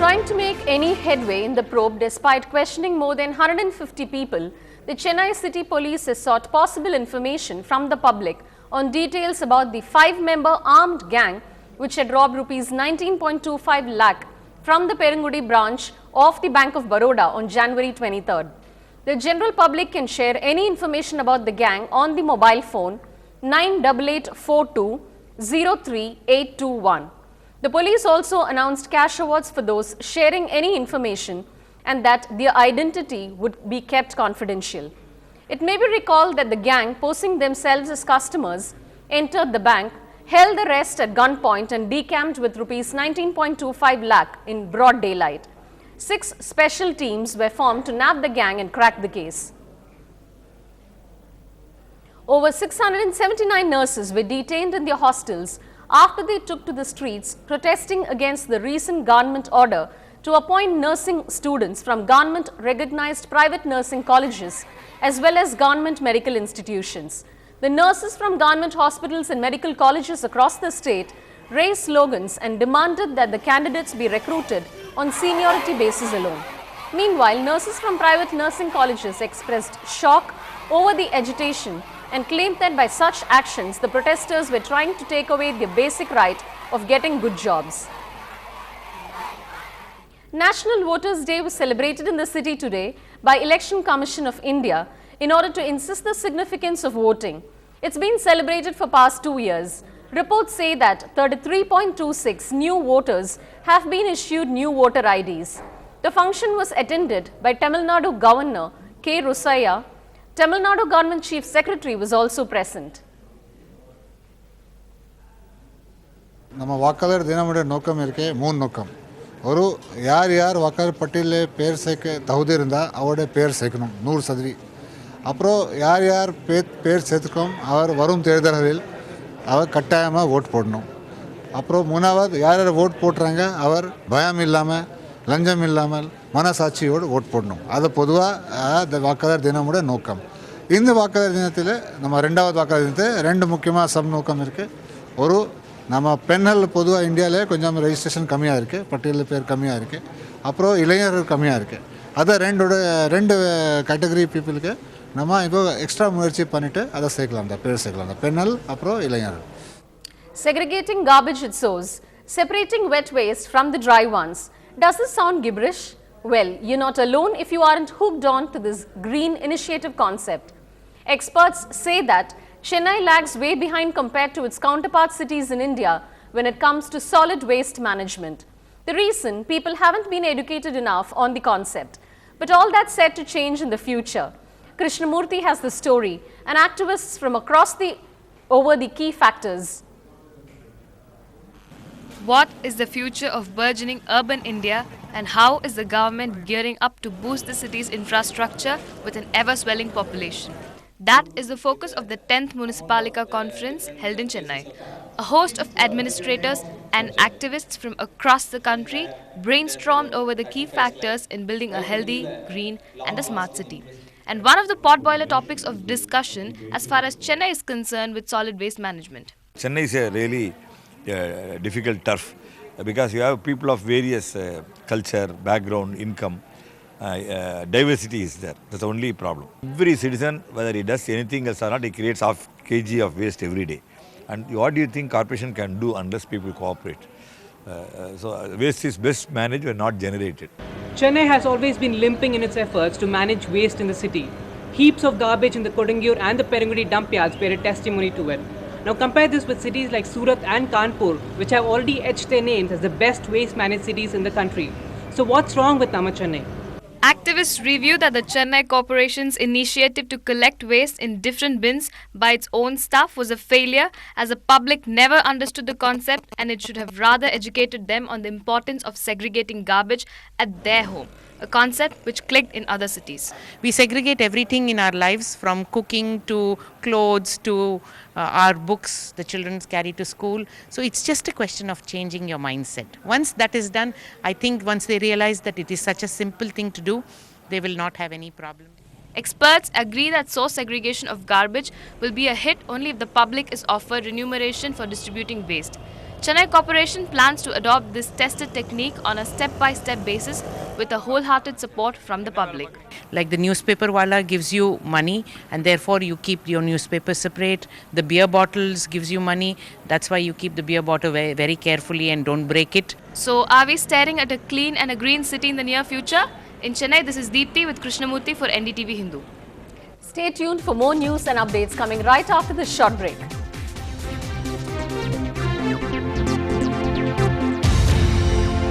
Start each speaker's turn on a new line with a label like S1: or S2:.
S1: trying to make any headway in the probe despite questioning more than 150 people, the Chennai City Police has sought possible information from the public on details about the 5-member armed gang which had robbed Rs 19.25 lakh from the Perungudi branch of the Bank of Baroda on January 23rd. The general public can share any information about the gang on the mobile phone 98842 03821. The police also announced cash awards for those sharing any information and that their identity would be kept confidential. It may be recalled that the gang, posing themselves as customers, entered the bank, held the rest at gunpoint and decamped with Rs 19.25 lakh in broad daylight. 6 special teams were formed to nab the gang and crack the case. Over 679 nurses were detained in their hostels after they took to the streets protesting against the recent government order to appoint nursing students from government-recognized private nursing colleges as well as government medical institutions. The nurses from government hospitals and medical colleges across the state raised slogans and demanded that the candidates be recruited on seniority basis alone. Meanwhile, nurses from private nursing colleges expressed shock over the agitation and claimed that by such actions, the protesters were trying to take away their basic right of getting good jobs. National Voters' Day was celebrated in the city today by Election Commission of India in order to insist the significance of voting. It's been celebrated for past 2 years. Reports say that 33.26 new voters have been issued new voter IDs. The function was attended by Tamil Nadu Governor K. Rusaya. Tamil Nadu Government Chief Secretary was also present.
S2: ನಮ್ಮ ವಾಕಾಳರ ದಿನಮುಡೆ ನೋಕಂ ಇರಕೆ 3 ನೋಕಂ ಅವರು ಯಾರು ವಾಕಾಳರ ಪಟ್ಟಿಲೆ peer ಸೇಕೆ ತಹುದಿರಿಂದ ಅವಡೆ peer ಸೇಕನು 100% அப்புறம் யார் பேர் சேர்த்துக்கோம் அவர் வரும் தேர்தலில் அவர் கட்டாயமாக vote போடணும். அப்புறம் மூணாவது யார் ஓட் போடுறாங்க அவர் பயம் இல்லாமல் லஞ்சம் இல்லாமல் மனசாட்சியோடு ஓட் போடணும். அது பொதுவாக வாக்காளர் தினமுடைய நோக்கம். இந்த வாக்காளர் தினத்தில் நம்ம 2வது வாக்காளர் தினத்தில் 2 முக்கியமாக சப் நோக்கம் இருக்குது. ஒரு நம்ம பெண்கள் பொதுவாக இந்தியாவிலே கொஞ்சம் ரெஜிஸ்ட்ரேஷன் கம்மியாக இருக்குது, பட்டியலில் பேர் கம்மியாக இருக்குது. அப்புறம் இளைஞர்கள் கம்மியாக இருக்குது. அதை 2 கேட்டகரி பீப்புளுக்கு நம்ம இப்போ எக்ஸ்ட்ரா முயற்சி பண்ணிட்டு அதை சேர்க்கலாம், அந்த பேர் சேர்க்கலாம், பெண்கள் அப்புறம் இளைஞர்கள்.
S1: Segregating garbage at source, separating wet waste from the dry ones. Does this sound gibberish? Well, you're not alone if you aren't hooked on to this green initiative concept. Experts say that Chennai lags way behind compared to its counterpart cities in India when it comes to solid waste management. The reason, people haven't been educated enough on the concept. But all that's set to change in the future. Krishnamurthy has the story and activists from across over the key factors.
S3: What is the future of burgeoning urban India and how is the government gearing up to boost the city's infrastructure with an ever-swelling population? That is the focus of the 10th Municipalika Conference held in Chennai. A host of administrators and activists from across the country brainstormed over the key factors in building a healthy, green and a smart city. And one of the potboiler topics of discussion as far as Chennai is concerned with solid waste management.
S4: Chennai is a really difficult turf because you have people of various culture, background, income. Diversity is there. That's the only problem. Every citizen, whether he does anything else or not, he creates half kg of waste every day. And what do you think corporation can do unless people cooperate? So waste is best managed when not generated.
S5: Chennai has always been limping in its efforts to manage waste in the city. Heaps of garbage in the Kodangur and the Perungudi dump yards bear a testimony to it. Now compare this with cities like Surat and Kanpur, which have already etched their names as the best waste managed cities in the country. So what's wrong with Nama Chennai?
S3: Activists review that the Chennai Corporation's initiative to collect waste in different bins by its own staff was a failure as the public never understood the concept and it should have rather educated them on the importance of segregating garbage at their home, a concept which clicked in other cities.
S6: We segregate everything in our lives from cooking to clothes to our books the children carry to school. So it's just a question of changing your mindset. Once that is done, I think once they realize that it is such a simple thing to do, they will not have any problem.
S3: Experts agree that source segregation of garbage will be a hit only if the public is offered remuneration for distributing waste. Chennai Corporation plans to adopt this tested technique on a step-by-step basis with a wholehearted support from the public.
S6: Like the newspaper wala gives you money and therefore you keep your newspaper separate. The beer bottles gives you money. That's why you keep the beer bottle very, very carefully and don't break it.
S3: So are we staring at a clean and a green city in the near future? In Chennai, this is Deepthi with Krishnamurthy for NDTV Hindu.
S1: Stay tuned for more news and updates coming right after this short break.